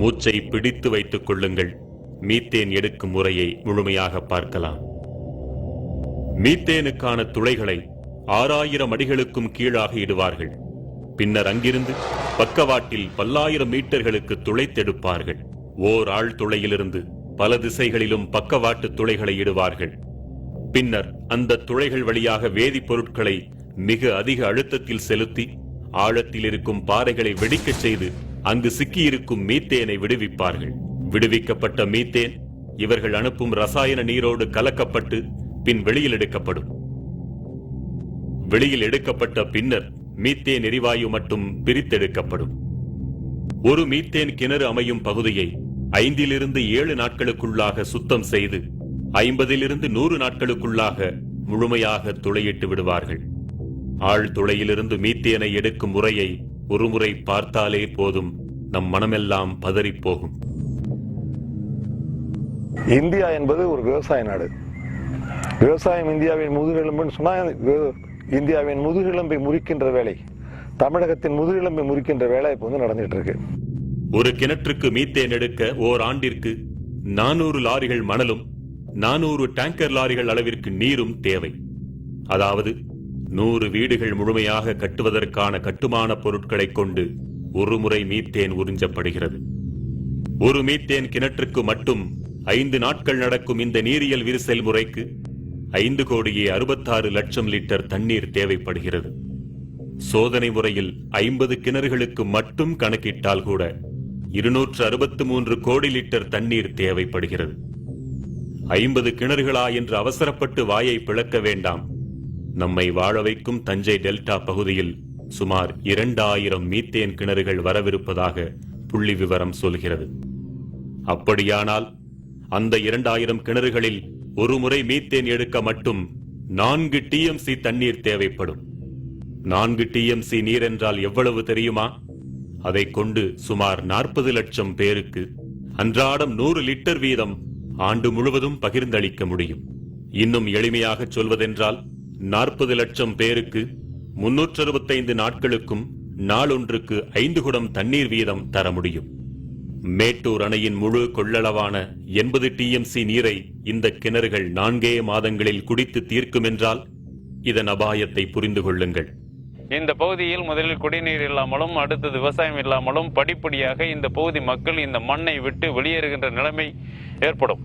மூச்சை பிடித்து வைத்துக் கொள்ளுங்கள். மீத்தேன் எடுக்கும் முறையை முழுமையாக பார்க்கலாம். மீத்தேனுக்கான துளைகளை 6000 அடிகளுக்கும் கீழாக இடுவார்கள். பின்னர் அங்கிருந்து பக்கவாட்டில் பல்லாயிரம் மீட்டர்களுக்கு துளைத்தெடுப்பார்கள். ஓர் ஆழ் துளையிலிருந்து பல திசைகளிலும் பக்கவாட்டு துளைகளை இடுவார்கள். பின்னர் அந்த துளைகள் வழியாக வேதிப்பொருட்களை மிக அதிக அழுத்தத்தில் செலுத்தி ஆழத்தில் இருக்கும் பாறைகளை வெடிக்கச் செய்து அங்கு சிக்கியிருக்கும் மீத்தேனை விடுவிப்பார்கள். விடுவிக்கப்பட்ட மீத்தேன் இவர்கள் அனுப்பும் ரசாயன நீரோடு கலக்கப்பட்டு பின் வெளியில் எடுக்கப்படும். வெளியில் எடுக்கப்பட்ட பின்னர் மீத்தேன் எரிவாயு மட்டும் பிரித்தெடுக்கப்படும். ஒரு மீத்தேன் கிணறு அமையும் பகுதியை 5 to 7 நாட்களுக்குள்ளாக சுத்தம் செய்து 50 to 100 நாட்களுக்குள்ளாக முழுமையாக துளையிட்டு விடுவார்கள். ஆழ் துளையிலிருந்து மீத்தேனை எடுக்கும் முறையை ஒருமுறை பார்த்தாலே போதும், நம் மனமெல்லாம் பதறிப்போகும். இந்தியா என்பது ஒரு விவசாய நாடு. விவசாயம் இந்தியாவின் முதுகெலும்புன்னு சொன்னா இந்தியாவின் முதுகெலும்பை முறிக்கின்ற வேலை, தமிழகத்தின் முதுகெலும்பை முறிக்கின்ற வேலை இப்ப நடந்துட்டு இருக்கு. ஒரு கிணற்றுக்கு மீத்தேன் எடுக்க ஓர் ஆண்டிற்கு 400 லாரிகள் மணலும் 400 டேங்கர் லாரிகள் அளவிற்கு நீரும் தேவை. அதாவது 100 வீடுகள் முழுமையாக கட்டுவதற்கான கட்டுமான பொருட்களை கொண்டு ஒரு முறை மீத்தேன் உறிஞ்சப்படுகிறது. ஒரு மீத்தேன் கிணற்றுக்கு மட்டும் 5 நாட்கள் நடக்கும் இந்த நீரியல் விரிசல் முறைக்கு 5,66,00,000 லிட்டர் தண்ணீர் தேவைப்படுகிறது. சோதனை முறையில் 50 கிணறுகளுக்கு மட்டும் கணக்கிட்டால் கூட 263 கோடி லிட்டர் தண்ணீர் தேவைப்படுகிறது. 50 கிணறுகளா என்று அவசரப்பட்டு வாயை பிளக்க வேண்டாம். நம்மை வாழ வைக்கும் தஞ்சை டெல்டா பகுதியில் சுமார் 2000 மீத்தேன் கிணறுகள் வரவிருப்பதாக புள்ளி விவரம் சொல்கிறது. அப்படியானால் அந்த 2000 கிணறுகளில் ஒரு முறை மீத்தேன் எடுக்க மட்டும் 4 TMC தண்ணீர் தேவைப்படும். 4 TMC நீர் என்றால் எவ்வளவு தெரியுமா? அதை கொண்டு சுமார் 40 லட்சம் பேருக்கு அன்றாடம் 100 லிட்டர் வீதம் ஆண்டு முழுவதும் பகிர்ந்தளிக்க முடியும். இன்னும் எளிமையாக சொல்வதென்றால் 40 லட்சம் பேருக்கு 365 நாட்களுக்கும் நாளொன்றுக்கு 5 குடம் தண்ணீர் வீதம் தர முடியும். மேட்டூர் அணையின் முழு கொள்ளளவான 80 TMC நீரை இந்த கிணறுகள் 4 மாதங்களில் குடித்து தீர்க்கும் என்றால் இதன் அபாயத்தை புரிந்து கொள்ளுங்கள். இந்த பகுதியில் முதலில் குடிநீர் இல்லாமலும் அடுத்தது விவசாயம் இல்லாமலும் படிப்படியாக இந்த பகுதி மக்கள் இந்த மண்ணை விட்டு வெளியேறுகின்ற நிலைமை ஏற்படும்.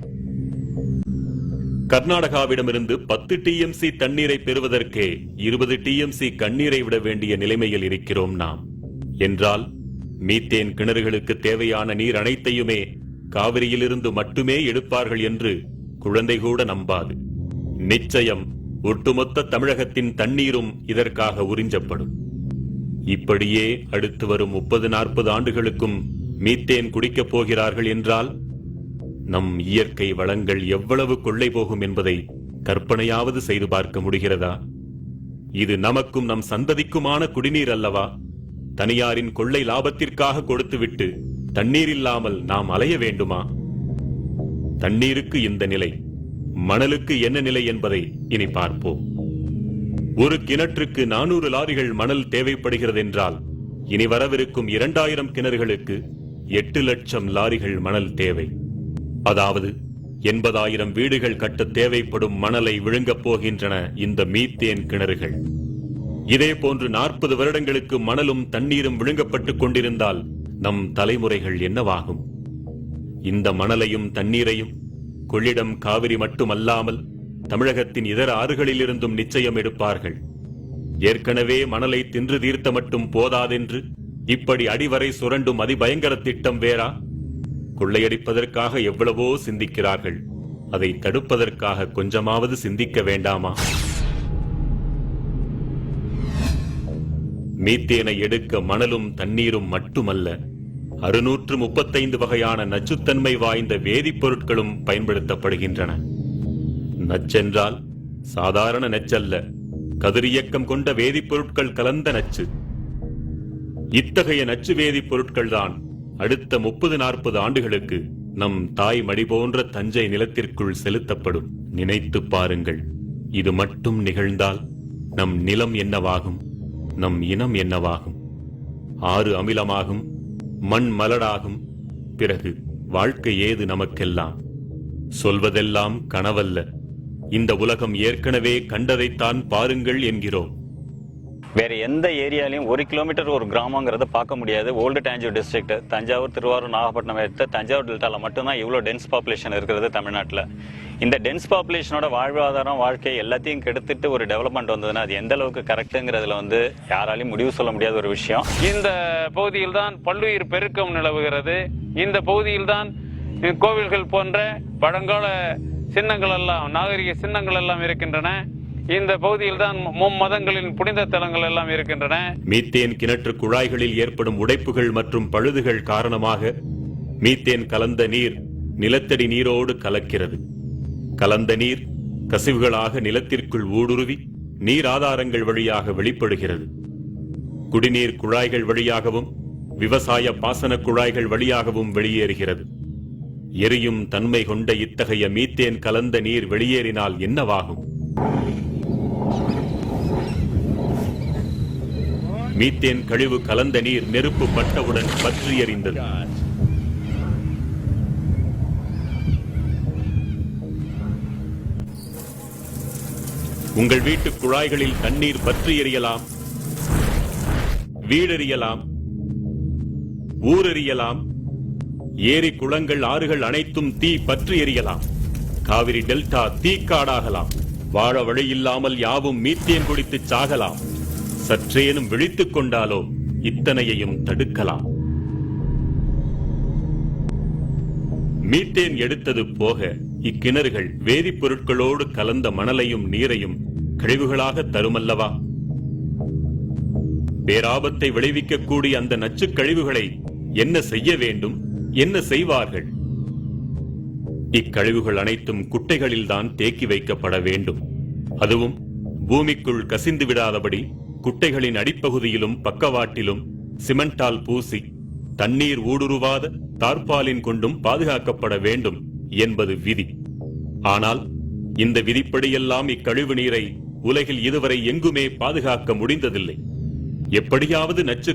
கர்நாடகாவிடமிருந்து 10 TMC தண்ணீரை பெறுவதற்கே 20 TMC கண்ணீரை விட வேண்டிய நிலைமையில் இருக்கிறோம் நாம். என்றால் மீத்தேன் கிணறுகளுக்கு தேவையான நீர் அனைத்தையுமே காவிரியிலிருந்து மட்டுமே எடுப்பார்கள் என்று குழந்தை கூட நம்பாது. நிச்சயம் ஒட்டுமொத்த தமிழகத்தின் தண்ணீரும் இதற்காக உறிஞ்சப்படும். இப்படியே அடுத்து வரும் 30-40 ஆண்டுகளுக்கும் மீத்தேன் குடிக்கப் போகிறார்கள் என்றால் நம் இயற்கை வளங்கள் எவ்வளவு கொள்ளை போகும் என்பதை கற்பனையாவது செய்து பார்க்க முடிகிறதா? இது நமக்கும் நம் சந்ததிக்குமான குடிநீர் அல்லவா? தனியாரின் கொள்ளை லாபத்திற்காக கொடுத்துவிட்டு தண்ணீர் இல்லாமல் நாம் அலைய வேண்டுமா? தண்ணீருக்கு இந்த நிலை, மணலுக்கு என்ன நிலை என்பதை இனி பார்ப்போம். ஒரு கிணற்றுக்கு 400 லாரிகள் மணல் தேவைப்படுகிறது என்றால் இனி வரவிருக்கும் 2000 கிணறுகளுக்கு 8 லட்சம் லாரிகள் மணல் தேவை. அதாவது 80,000 வீடுகள் கட்ட தேவைப்படும் மணலை விழுங்கப் போகின்றன இந்த மீத்தேன் கிணறுகள். இதே போன்று 40 வருடங்களுக்கு மணலும் தண்ணீரும் விழுங்கப்பட்டுக் கொண்டிருந்தால் நம் தலைமுறைகள் என்னவாகும்? இந்த மணலையும் தண்ணீரையும் கொள்ளிடம் காவிரி மட்டுமல்லாமல் தமிழகத்தின் இதர ஆறுகளிலிருந்தும் நிச்சயம் எடுப்பார்கள். ஏற்கனவே மணலை தின்று தீர்த்த மட்டும் போதாதென்று இப்படி அடிவரை சுரண்டும் அதிபயங்கர திட்டம் வேறா? கொள்ளையடிப்பதற்காக எவ்வளவோ சிந்திக்கிறார்கள், அதை தடுப்பதற்காக கொஞ்சமாவது சிந்திக்க வேண்டாமா? மீத்தேனை எடுக்க மணலும் தண்ணீரும் மட்டுமல்ல, 635 வகையான நச்சுத்தன்மை வாய்ந்த வேதிப்பொருட்களும் பயன்படுத்தப்படுகின்றன. நச்சென்றால் சாதாரண நச்சல்ல, கதிரியக்கம் கொண்ட வேதிப்பொருட்கள் கலந்த நச்சு. இத்தகைய நச்சு வேதிப்பொருட்கள் தான் அடுத்த 30-40 ஆண்டுகளுக்கு நம் தாய் மடி போன்ற தஞ்சை நிலத்திற்குள் செலுத்தப்படும். நினைத்து பாருங்கள், இது மட்டும் நிகழ்ந்தால் நம் நிலம் என்னவாகும்? நம் இனம் என்னவாகும்? ஆறு அமிலமாகும், மண் மலடாகும், பிறகு வாழ்க்கை ஏது நமக்கெல்லாம்? சொல்வதெல்லாம் கனவல்ல. இந்த உலகம் ஏற்கனவே கண்டதைத்தான் பாருங்கள் என்கிறோம். வேற எந்த ஏரியாலையும் 1 கிலோமீட்டர் ஒரு கிராமங்கிறத பார்க்க முடியாது. ஓல்டு டாஞ்சூர் டிஸ்ட்ரிக்ட், தஞ்சாவூர், திருவாரூர், நாகப்பட்டினம் எடுத்த தஞ்சாவூர் டெல்டாவில் மட்டும்தான் இவ்வளோ டென்ஸ் பாப்புலேஷன் இருக்கிறது தமிழ்நாட்டில். இந்த டென்ஸ் பாப்புலேஷனோட வாழ்வாதாரம், வாழ்க்கை எல்லாத்தையும் கெடுத்துட்டு ஒரு டெவலப்மெண்ட் வந்ததுன்னா அது எந்த அளவுக்கு கரெக்டுங்கிறதுல யாராலையும் முடிவு சொல்ல முடியாத ஒரு விஷயம். இந்த பகுதியில் தான் பல்லுயிர் பெருக்கம் நிலவுகிறது. இந்த பகுதியில் தான் கோவில்கள் போன்ற பழங்கால சின்னங்கள் எல்லாம், நாகரிக சின்னங்கள் எல்லாம் இருக்கின்றன. இந்த பகுதியில் தான் மும்மதங்களின் புனித தலங்கள் எல்லாம் இருக்கின்றன. மீத்தேன் கிணற்று குழாய்களில் ஏற்படும் உடைப்புகள் மற்றும் பழுதுகள் காரணமாக மீத்தேன் கலந்த நீர் நிலத்தடி நீரோடு கலக்கிறது. கலந்த நீர் கசிவுகளாக நிலத்திற்குள் ஊடுருவி நீர் ஆதாரங்கள் வழியாக வெளிப்படுகிறது. குடிநீர் குழாய்கள் வழியாகவும் விவசாய பாசன குழாய்கள் வழியாகவும் வெளியேறுகிறது. எரியும் தன்மை கொண்ட இத்தகைய மீத்தேன் கலந்த நீர் வெளியேறினால் என்னவாகும்? மீத்தேன் கழிவு கலந்த நீர் நெருப்பு பட்டவுடன் பற்றி எறிந்தது. உங்கள் வீட்டு குழாய்களில் தண்ணீர் பற்றி எறியலாம், வீடெறியலாம், ஊரெறியலாம். ஏரி, குளங்கள், ஆறுகள் அனைத்தும் தீ பற்றி எறியலாம். காவிரி டெல்டா தீக்காடாகலாம். வாழ வழியில்லாமல் யாவும் மீத்தேன் குடித்து சாகலாம். சற்றேனும் விழித்துக் கொண்டாலோ இத்தனையையும் தடுக்கலாம். மீத்தேன் எடுத்தது போக இக்கிணறுகள் வேதிப்பொருட்களோடு கலந்த மணலையும் நீரையும் கழிவுகளாக தருமல்லவா? பேராபத்தை விளைவிக்கக்கூடிய அந்த நச்சுக் கழிவுகளை என்ன செய்ய வேண்டும்? என்ன செய்வார்கள்? இக்கழிவுகள் அனைத்தும் குட்டைகளில்தான் தேக்கி வைக்கப்பட வேண்டும். அதுவும் பூமிக்குள் கசிந்து விடாதபடி குட்டைகளின் அடிப்பகுதியிலும் பக்கவாட்டிலும் சிமெண்டால் பூசி தண்ணீர் ஊடுருவாத தார்பாலின் கொண்டும் பாதுகாக்கப்பட வேண்டும் என்பது விதி. ஆனால் இந்த விதிப்படியெல்லாம் இக்கழிவு நீரை உலகில் இதுவரை எங்குமே பாதுகாக்க முடிந்ததில்லை. எப்படியாவது நச்சு